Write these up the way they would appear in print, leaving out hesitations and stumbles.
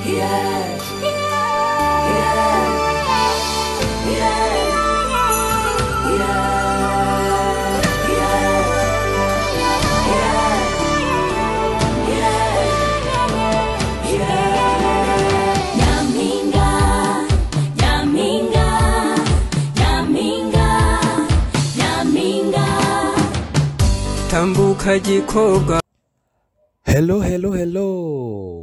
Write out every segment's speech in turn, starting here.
Yeah, yeah, tambuka gikobwa. Hello.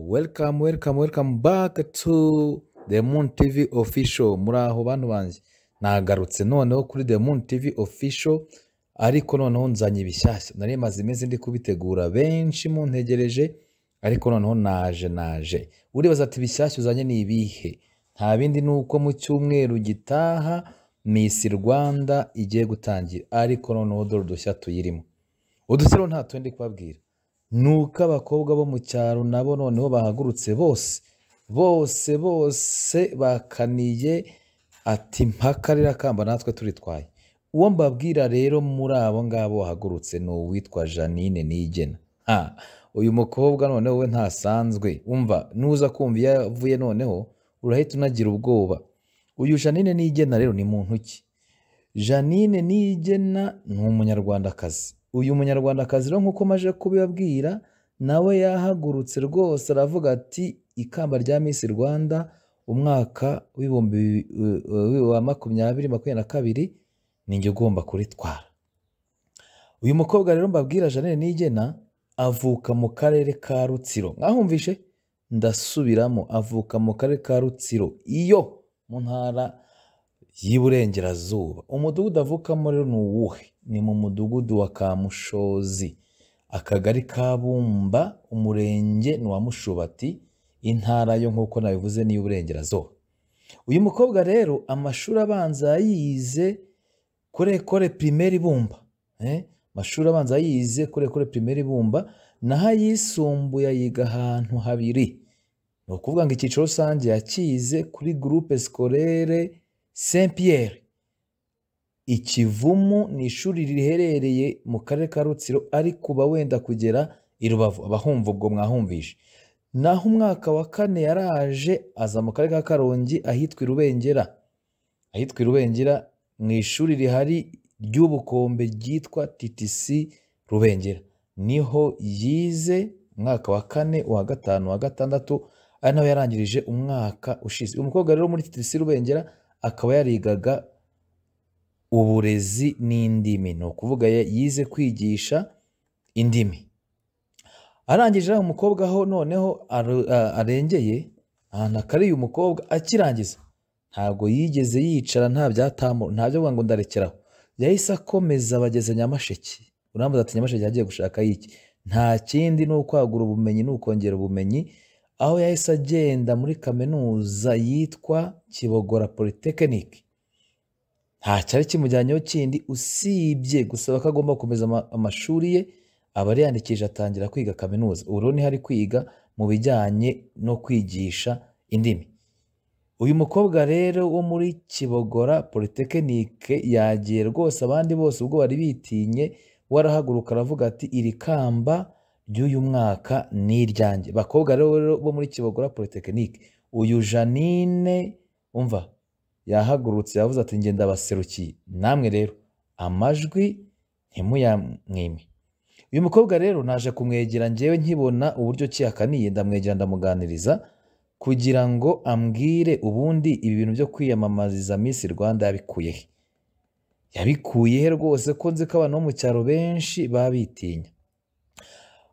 Welcome back to The Moon TV Official. Muraho bantu banje. Nagarutse noneho kuri The Moon TV Official, ariko noneho nzanye ibishyashya. Nari maze imeze ndi kubitegura, benshi muntegereje, ariko noneho naje. Uribaza ati ibishyashya uzanye ni ibihe? Nta bindi nuko mu cyumweru gitaha Miss Rwanda igiye gutangira, ariko noneho dore udushya tuyirimo. Udusero nta tundi kubabwira. Nuko abakobwa bo mu cyaro nabo noneho bahagurutse bose bakaniye ati mpaka rira kamba natwe turitwaye. Uwo mbabwira rero muri abo ngabo bahagurutse ni uwitwa Janine Niyigena. Uyu mukobwa noneho we ntasanzwe. Umva nuza kumva yavuye noneho urahita unagira ubwoba. Uyu Janine Niyigena rero ni muntu ki? Janine Niyigena ni umunyarwandakazi. Uyu munyarwandakazi rero nkuko maje kubibabwira, nawe yahagurutse rwose aravuga ati ikamba rya Miss Rwanda umwaka w'ibihumbi wa 2022 ninjye ugomba kuritwara. Uyu mukobwa rero mbabwira Janine Niyigena avuka mu karere ka Rutsiro. Mwahumvishe? Ndasubiramo, avuka mu karere ka Rutsiro, iyo mu ntara y'Iburengerazuba. Umudugudu avukamo rero ni uwuhe? Ni mu mudugudu wa Kamushozi, akagari ka Bumba, umurenge ni wa Mushubati, intara yo nkuko nabivuze ni y'Uburengerazuba. Uyu mukobwa rero amashuri abanza yize kuri Ecole Primaire Bumba, amashuri abanza yize kuri Ecole Primaire Bumba, naho ayisumbuye yiga ahantu habiri. Ni ukuvuga ngo icyiciro rusange yakize kuri Groupe Scolaire Saint Pierre Ikivumu, ni ishuri riherereye mu karere ka Rutsiro, ariko uba wenda kugera i Rubavu, abahumva ubwo mwahumvishe. Naho umwaka wa 4 yaraje aza mu karere ka Karongi ahitwa Rubengera, mu ishuri rihari ry'ubukombe ryitwa TTC Rubengera. Niho yize umwaka wa 4, wa 5, wa 6, ari nawe yarangirije umwaka ushize. Umukobwa rero muri TTC Rubengera akaba yarigaga uburezi n'indimi, ni ukuvuga yize kwigisha indimi. Arangije umukobwa aho noneho arengeye ahantu akariye umukobwa akirangiza, ntago yigeze yicara, nta byatamo, nta byo ngo ndarekeraho. Yahise akomeza bageze Nyamasheke. Urambuza ati Nyamasheke yagiye gushaka iki? Nta kindi no kwagura ubumenyi no kongera ubumenyi, aho yahise agenda muri kaminuza yitwa Kibogora Polytechnic. Nta cyari kimujyanyeho kindi usibye gusaba ko agomba gukomeza amashuri ye, aba yandikije atangira kwiga kaminuza. Ubu ni hari kwiga mu bijyanye no kwigisha indimi. Uyu mukobwa rero wo muri Kibogora Polytechnic yagiye rwose, abandi bose ubwo bari bitinye, warahaguruka aravuga ati iri kamba ry'uyu mwaka ni iryanjye. Bakobwa rero bo muri Kibogora Polytechnic, uyu Janine umva yahagurutse yavuze ati ngenda baserukiye, namwe rero amajwi ntimuyamwime. Uyu mukobwa rero naje kumwegera njyewe nkibona uburyo cyakaniye, ndamwegera ndamuganiriza kugira ngo ambwire ubundi ibi bintu byo kwiyamamariza Miss Rwanda yabikuye he rwose, ko nzi ko abantu bo mu cyaro benshi babitinya.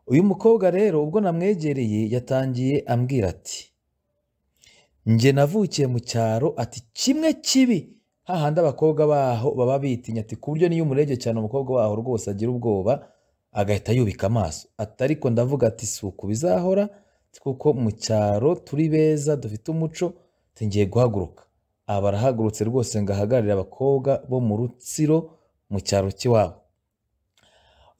Uyu mukobwa rero ubwo namwegereye yatangiye ambwira ati nge navukiye mu cyaro, ati kimwe kibi hahandi abakobwa baho baba bitinya, ati ku buryo niyo umurege cyane umukobwa waho rwose agira ubwoba agahita yubika amaso. Ati ariko ndavuga ati si uku bizahora, kuko mu cyaro turi beza dufite umuco, ngiye guhaguruka. Abarahagurutse rwose ngahagarira abakobwa bo mu Rutsiro mu cyaro kiwabo.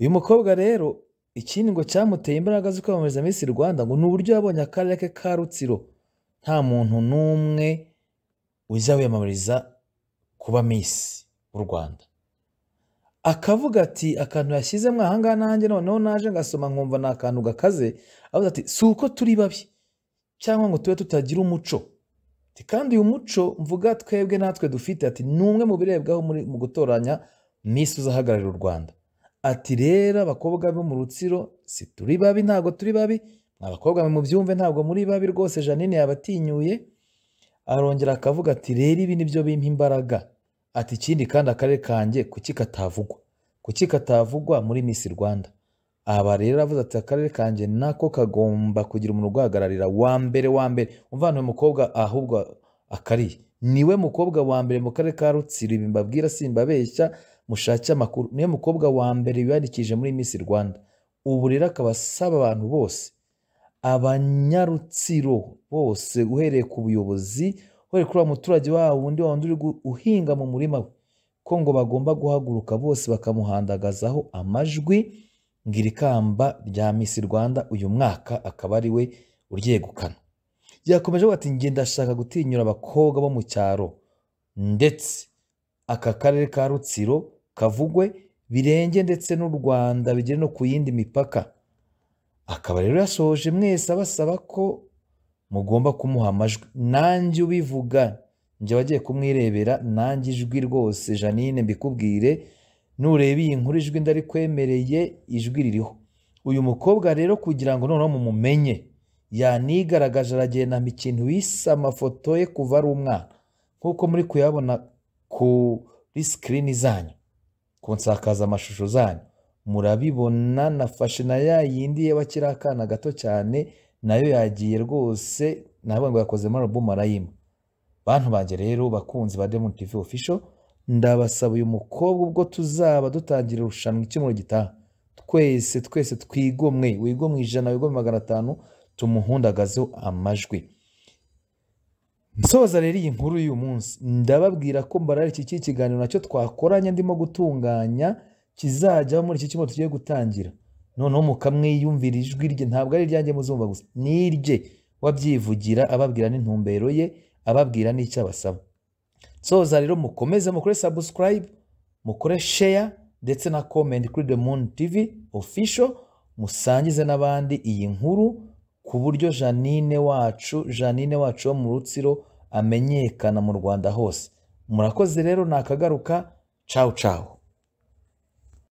Uyu mukobwa rero ikindi ngo cyamuteye imbaraga zo kwamamariza Miss Rwanda ngo n'uburyo yabonye akarere ke ka Rutsiro nta muntu n'umwe ujya wiyamamariza kuba Miss w'u Rwanda. Akavuga ati akantu yashyizemo ahangaha nanjye noneho naje ngasoma nkumva na akantu gakaze, avuga ati si uko turi babi, cyangwa ngo tube tutagira umuco. Kandi uyu muco mvuga twebwe natwe dufite ati numwe mu birebwaho mu gutoranya Miss uzahagararira u Rwanda. Ati rero abakobwa bo mu Rutsiro si turi babi, ntago turi babi, abakobwa mu byumve ntago muri babi rwose. Janine yabatinyuye, arongera akavuga ati rero ibi nibyo bimpa imbaraga. Ati ikindi kandi akarere kanjye kuki katavugwa muri Miss Rwanda. Aba rero avuze ati akarere kanjye nako kagomba kugira umuntu uguhagararira wa mbere. Umva umukobwa ahubwo akariye niwe mukobwa wa mbere mu karere ka Rutsiro, ibi mbabwira simbabeshya, mushake amakuru, niwe mukobwa wa mbere wiyandikije muri Miss Rwanda. Ubu rero akaba asaba abantu bose, abanyarutsiro bose, uhereye ku buyobozi, uhereye kuri umuturage wabo wundi uri uhinga mu murima we, ko ngo bagomba guhaguruka bose bakamuhandagazaho amajwi ngira ikamba rya Miss Rwanda uyu mwaka akaba ari we uryegukana. Yakomeje ati njye ndashaka gutinyura abakobwa bo mu cyaro ndetse aka karere ka Rutsiro kavugwe birenge ndetse n'u Rwanda bigere no ku yindi mipaka. Akaba rero yasoje mwese abasaba ko mugomba kumuha amajwi. Nanjye ubivuga njye wagiye kumwirebera, nanjye ijwi rwose Janine mbikubwire, nureba iyi nkuru ijwi ndari kwemereye, ijwi ririho. Uyu mukobwa rero kugira ngo noneho mumumenye, yanigaragaje aragenda mu kintu bise amafoto ye kuva ari umwana, nk'uko muri kuyabona kuri screen zanyu, ku nsakaza amashusho zanyu murabibona. Nafashe na ya yindi ye bakiri akana gato cyane, nayo yagiye rwose, navuga ngo yakoze muri album arayima. Bantu banjye rero bakunzi ba Diamond TV Official, ndabasaba uyu mukobwa ubwo tuzaba dutangira irushanwa icyumweru gitaha, twese twigomwe, wigomwe 100, wigomwe 500, tumuhundagazeho amajwi. Nsoza rero iyi nkuru y'uyu munsi, ndababwira ko mbarari iki kiganiro nacyo twakoranye ndimo gutunganya, kizajya muri iki cyumweru tugiye gutangira. Noneho mukamwiyumvira ijwi rye, ntabwo ari iryanjye muzumva gusa, nirye wabyivugira, ababwira n'intumbero ye, ababwira n'icyo abasaba. Soza rero mukomeze mukore subscribe, mukore share ndetse na comment kuri Diamond TV Official, musangize n'abandi iyi nkuru ku buryo Janine wacu wo mu Rutsiro amenyekana mu Rwanda hose. Murakoze rero, nakagaruka. Ciao ciao.